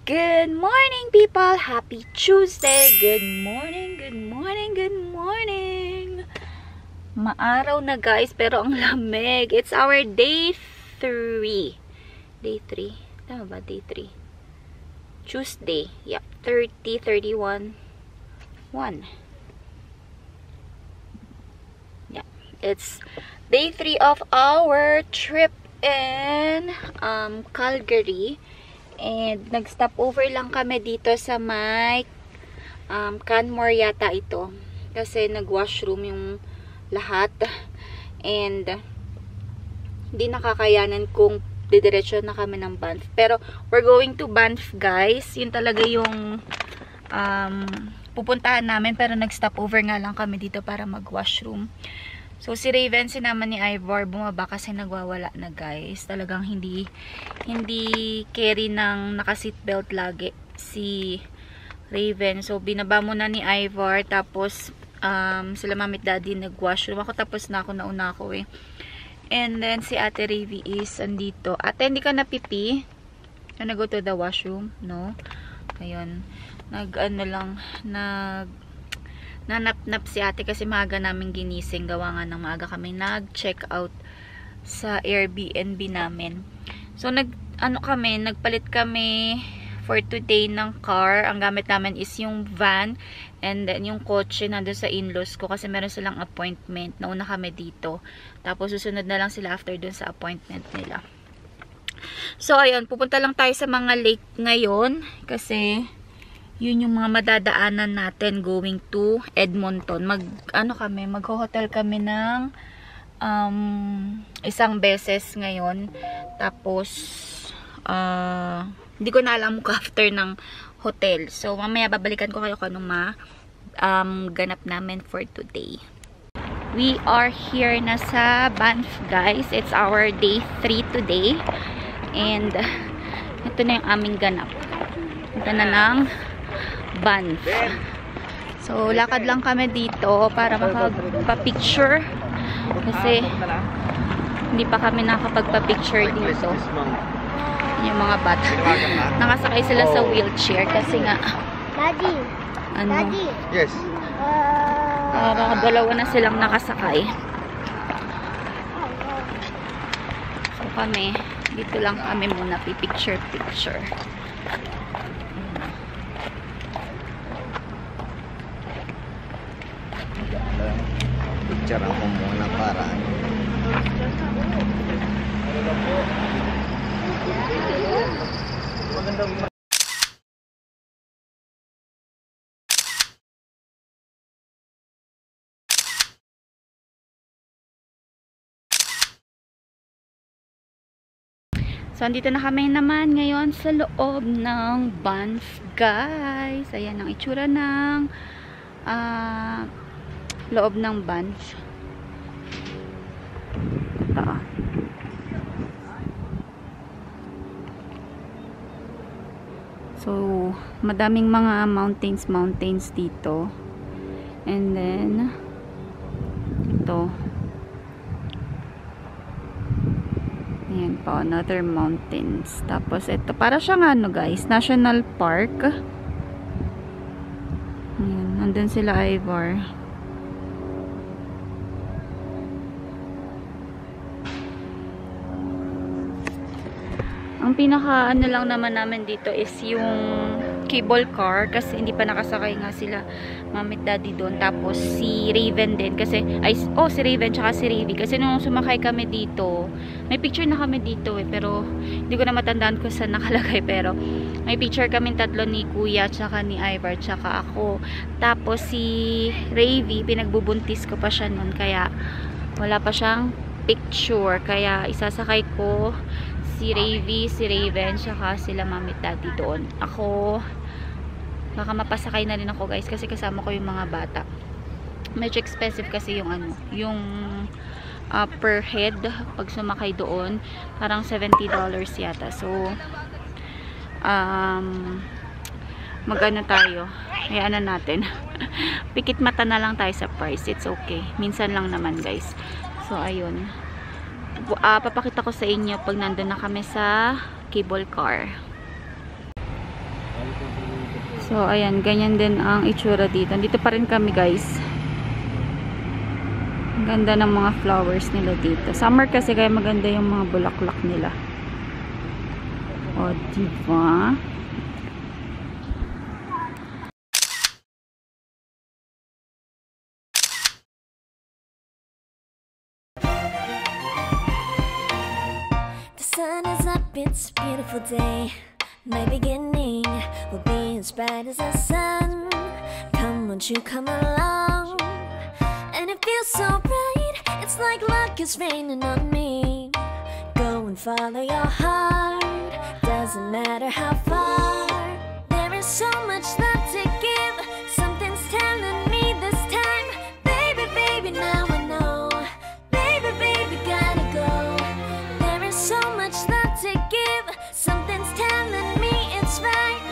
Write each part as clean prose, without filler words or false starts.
Good morning, people! Happy Tuesday! Good morning, good morning, good morning! Maaraw na guys, pero ang lamig. It's our day 3. Day 3? Tama ba? Day 3. Tuesday. Yep. 30, 31, 1. Yeah. It's day 3 of our trip in Calgary. And nag-stop over lang kami dito sa may Canmore yata ito. Kasi nag-washroom yung lahat. And hindi nakakayanan kung didiretso na kami ng Banff. Pero we're going to Banff guys. Yun talaga yung pupuntahan namin. Pero nag-stop over nga lang kami dito para mag-washroom. So, si Raven, sinama ni Ivor, bumaba kasi nagwawala na guys. Talagang hindi carry ng naka-seatbelt lagi si Raven. So, binaba muna ni Ivor. Tapos, sila mami at daddy nag-washroom. Ako tapos na ako, nauna ako eh. And then, si Ate Ravi is andito. Ate, hindi ka napipi? Can I go to the washroom? No? Ayun. Nanap-nap si ate kasi maaga namin ginising. Gawa nga ng maaga kami nag-check out sa Airbnb namin. So, nagpalit kami for today ng car. Ang gamit namin is yung van and then yung kotse nandun sa in-laws ko kasi meron silang appointment. Nauna kami dito. Tapos, susunod na lang sila after dun sa appointment nila. So, ayun. Pupunta lang tayo sa mga lake ngayon kasi yun yung mga madadaanan natin going to Edmonton. Mag-hotel kami ng isang beses ngayon. Tapos, hindi ko na alam kung after ng hotel. So, mamaya babalikan ko kayo kung anong ganap namin for today. We are here na sa Banff, guys. It's our day 3 today. And, ito na yung aming ganap. Ito na ng Banff. So, lakad lang kami dito para makapag-picture. Kasi, hindi pa kami nakapagpa-picture dito. Yung mga bata. Nakasakay sila sa wheelchair kasi nga Daddy. Daddy. Yes. Parang dalawa na silang nakasakay. So kami, dito lang kami muna picture. Picture ako muna para So, andito na kami naman ngayon sa loob ng Banff, guys. Ayan ang itsura ng loob ng Banff. Ito. So, madaming mga mountains dito. And then, ito. Ayan po, another mountains. Tapos ito, para siyang ano guys, National Park. Ayan, nandun sila Ivor. Ang pinaka ano lang naman namin dito is yung cable car kasi hindi pa nakasakay nga sila mami at daddy doon. Tapos si Raven din kasi si Raven tsaka si Ravi kasi nung sumakay kami dito may picture na kami dito pero hindi ko na matandaan kung saan nakalagay, pero may picture kami tatlo ni kuya tsaka ni Ivor tsaka ako. Tapos si Ravi pinagbubuntis ko pa siya noon kaya wala pa siyang picture, kaya isasakay ko si Ravi, si Raven, saka sila mami at daddy doon. Ako, Baka mapasakay na rin ako guys kasi kasama ko yung mga bata. Medyo expensive kasi yung ano, yung per head pag sumakay doon. Parang $70 yata. So, magano tayo? Hayaan na natin. Pikit mata na lang tayo sa price. It's okay. Minsan lang naman guys. So, ayun. Papakita ko sa inyo pag nandun na kami sa cable car. So, ayan. Ganyan din ang itsura dito. Dito pa rin kami guys. Ang ganda ng mga flowers nila dito. Summer kasi kaya maganda yung mga bulaklak nila. O, diba? Sun is up, it's a beautiful day. My beginning will be as bright as the sun. Come, won't you come along? And it feels so bright, it's like luck is raining on me. Go and follow your heart, doesn't matter how far. There is so much love to give, something's telling me this time. Baby, baby, now I know. Baby, baby, gotta go. There is so much love to give, something's telling me it's right.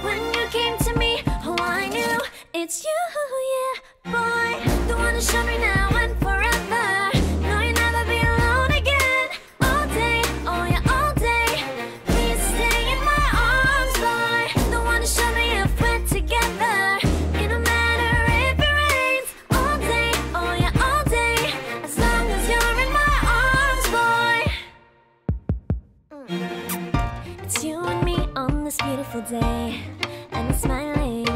When you came to me, oh I knew it's you, yeah, boy. The one to show me now and forever. No, you'll never be alone again. All day, oh yeah, all day. Please stay in my arms, boy. The one to show me if we're together. It don't matter if it rains. All day, oh yeah, all day. As long as you're in my arms, boy. It's you and me on this beautiful day, and I'm smiling,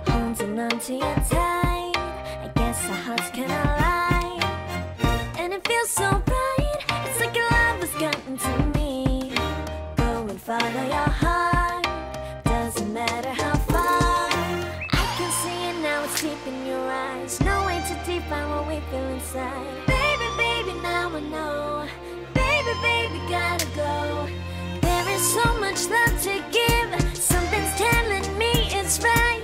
holding on to you tight. I guess our hearts can align, and it feels so bright. It's like your love has gotten to me. Go and follow your heart, doesn't matter how far. I can see it now, it's deep in your eyes. No way to define what we feel inside. Baby, baby, now I know. Baby, baby, gotta go. There is so much love to give, something's telling me it's right.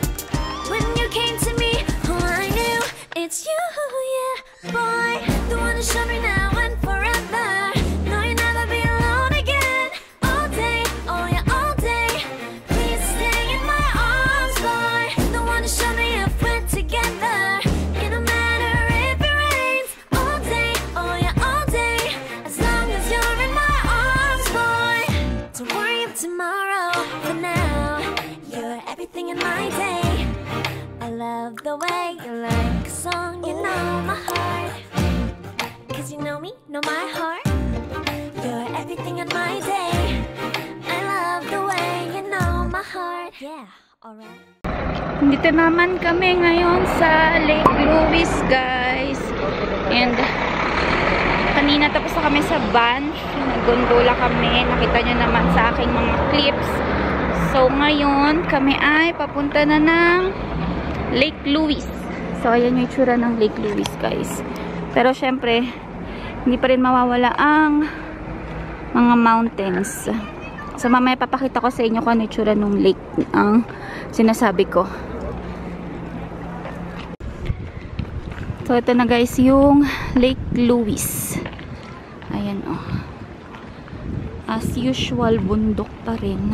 When you came to me, oh I knew it's you, yeah, boy. The one to show me now and forever. No, you'll never be alone again. All day, oh yeah, all day. Please stay in my arms, boy. The one to show me if we're together. It don't matter if it rains. All day, oh yeah, all day. As long as you're in my arms, boy. Don't worry of tomorrow. For now, you're everything in my day. I love the way you like a song, you know my heart. Cause you know me, know my heart. You're everything in my day. I love the way you know my heart. Yeah, alright. Dito naman kami ngayon sa Lake Louise, guys. And kanina tapos na kami sa Banff. Naggondola kami. Nakita nyo naman sa aking mga clips. So, ngayon kami ay papunta na ng Lake Louise. So, ayan yung itsura ng Lake Louise, guys. Pero, syempre, hindi pa rin mawawala ang mga mountains. So, mamaya papakita ko sa inyo kung ano itsura ng lake ang sinasabi ko. So, ito na guys yung Lake Louise. Ayan, oh. As usual, bundok pa rin.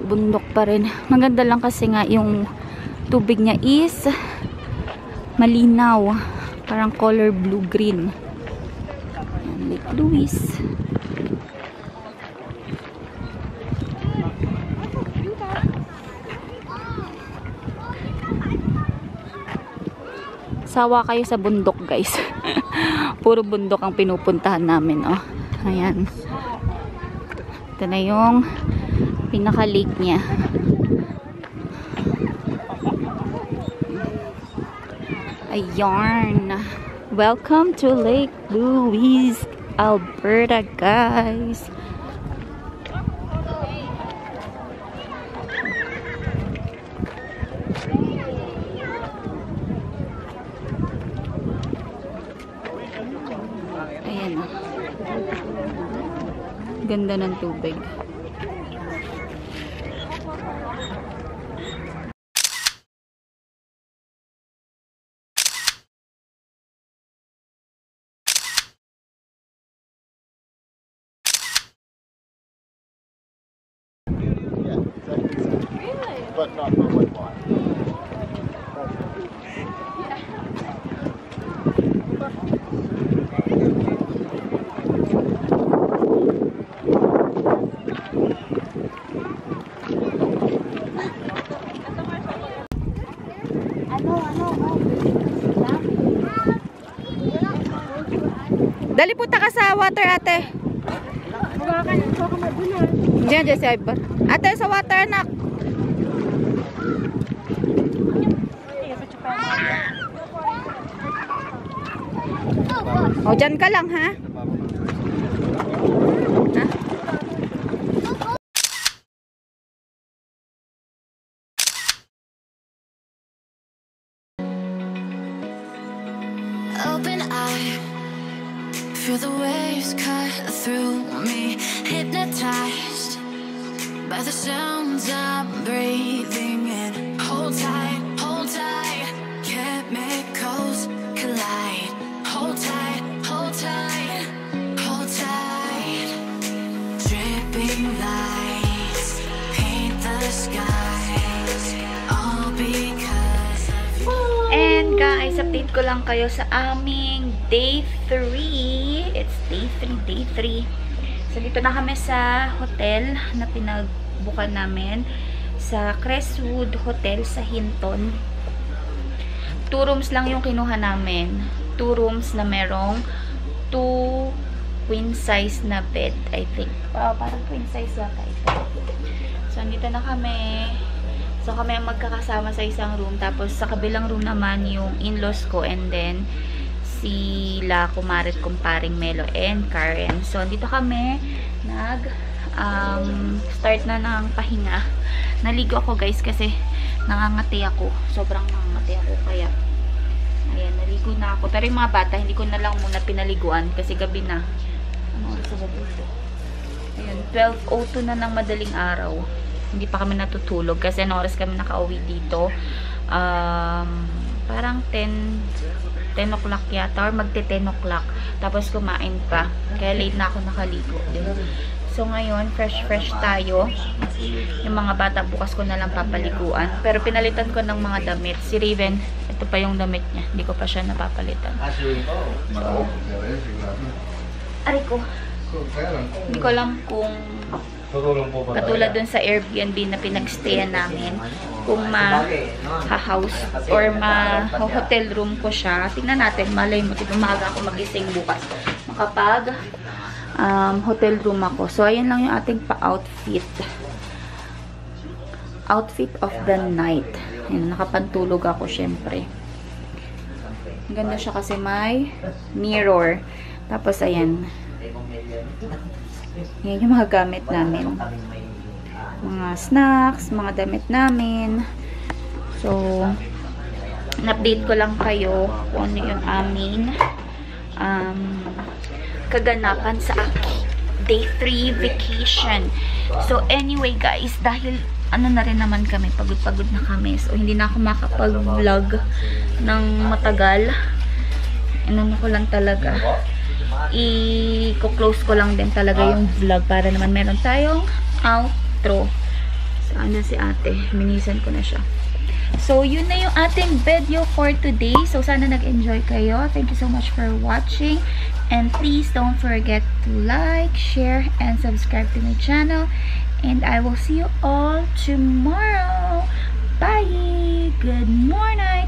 Bundok pa rin. Maganda lang kasi nga yung tubig niya is malinaw. Parang color blue-green. Lake Louise. Sawa kayo sa bundok, guys. Puro bundok ang pinupuntahan namin, oh. Ayan. Ito na yung pinaka-lake niya. Ayan. Welcome to Lake Louise, Alberta, guys. Ayan. Ganda ng tubig. but not for woodbine. Dali punta ka sa water, ate. Diyan si Ibar. Ate, sa water, anak. O, dyan ka lang, ha? Open eye, feel the waves cut through me, hypnotized by the sounds I'm breathing in. Hold tight, chemicals collide. Hold tight, hold tight, hold tight. Dripping lights paint the skies, all because of you. And guys, update ko lang kayo sa aming day 3. It's day 3. So, dito na kami sa hotel na pinagbukan namin sa Crestwood Hotel sa Hinton. 2 rooms lang yung kinuha namin. 2 rooms na merong 2 queen size na bed, I think. Parang queen size yata ito. So, dito na kami. So, kami ang magkakasama sa isang room. Tapos, sa kabilang room naman yung in-laws ko. And then, sila kumarit kumparing Melo and Karen. So, dito kami start na ng pahinga. Naligo ako, guys, kasi nangangati ako. Sobrang nangangati ako. Kaya, ayan, naligo na ako. Pero yung mga bata, hindi ko na lang muna pinaliguan kasi gabi na. Ano oras sa gabi ito? Ayan, 12:02 na ng madaling araw. Hindi pa kami natutulog kasi ano oras kami nakauwi dito. Parang 10 o'clock yata or magte 10 o'clock. Tapos kumain pa. Kaya late na ako nakaligo. So ngayon, fresh tayo. Yung mga bata bukas ko na lang papaliguan. Pero pinalitan ko ng mga damit. Si Raven, ito pa yung damit niya. Hindi ko pa siya napapalitan. So, aray ko. Hindi ko alam kung katulad dun sa Airbnb na pinagstayan namin, kung ma-house or ma-hotel room ko siya. Tingnan natin, malay mo, umaga ako magising bukas. Makapag hotel room ako. So, ayan lang yung ating pa-outfit. Outfit of the night. Ayan, nakapantulog ako, syempre. Ang ganda siya kasi may mirror. Tapos, ayan. Yan yung mga gamit namin. Mga snacks, mga damit namin. So, in-update ko lang kayo kung ano yung aming kaganapan sa aking day 3 vacation. So, anyway guys, dahil ano na rin naman kami, pagod-pagod na kami. So, hindi na ako makapag-vlog ng matagal. Inano ko lang talaga. I-close ko lang din talaga yung vlog para naman meron tayong outro. So, ano si ate? Minisan ko na siya. So, yun na yung ating video for today. So, sana nag-enjoy kayo. Thank you so much for watching. And please don't forget to like, share, and subscribe to my channel. And I will see you all tomorrow. Bye! Good morning!